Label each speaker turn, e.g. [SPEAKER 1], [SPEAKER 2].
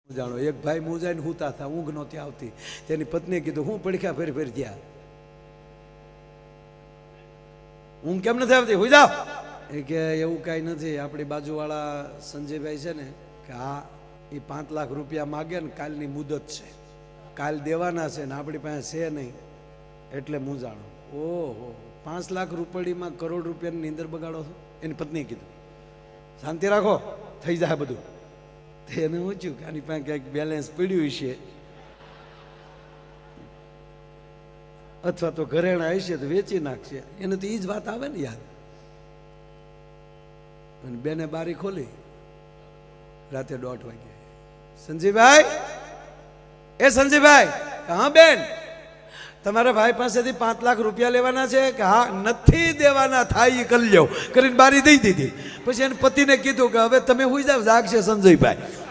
[SPEAKER 1] જાણો એક ભાઈ મૂંઝાઈને હુતા હતા, ઊંઘ નહોતી આવતી. તેની પત્નીએ કીધું, હું પડખ્યા ફેર ફેર ગયા, ઊંઘ કેમ નથી આવતી, હુઈ જાઓ. એ કે એવું કાંઈ નથી, આપણી બાજુવાળા સંજયભાઈ છે ને કે હા એ 5 લાખ રૂપિયા માગે ને કાલની મુદત છે, કાલ દેવાના છે ને આપણી પાસે છે નહીં એટલે મૂંઝાણો. ઓહો, 5 લાખ રૂપિયામાં કરોડ રૂપિયાની નીંદર બગાડો છો? એની પત્નીએ કીધું શાંતિ રાખો, થઈ જાય બધું. એને ઊંચ્યું કે આની પાસે ક્યાંક બેલેન્સ પડ્યું છે અથવા તો ઘરેણા હશે તો વેચી નાખશે. એને તો એ જ વાત આવે ને યાદ. અને બેને બારી ખોલી રાતે 1:30 વાગે. સંજીભાઈ, એ સંજીભાઈ, હા બેન, તમારા ભાઈ પાસેથી 5 લાખ રૂપિયા લેવાના છે કે હા? નથી દેવાના, થાય એ કરી લ્યો કરીને બારી દઈ દીધી. પછી એને પતિને કીધું કે હવે તમે હુઈ જાવ, જાગશે સંજયભાઈ.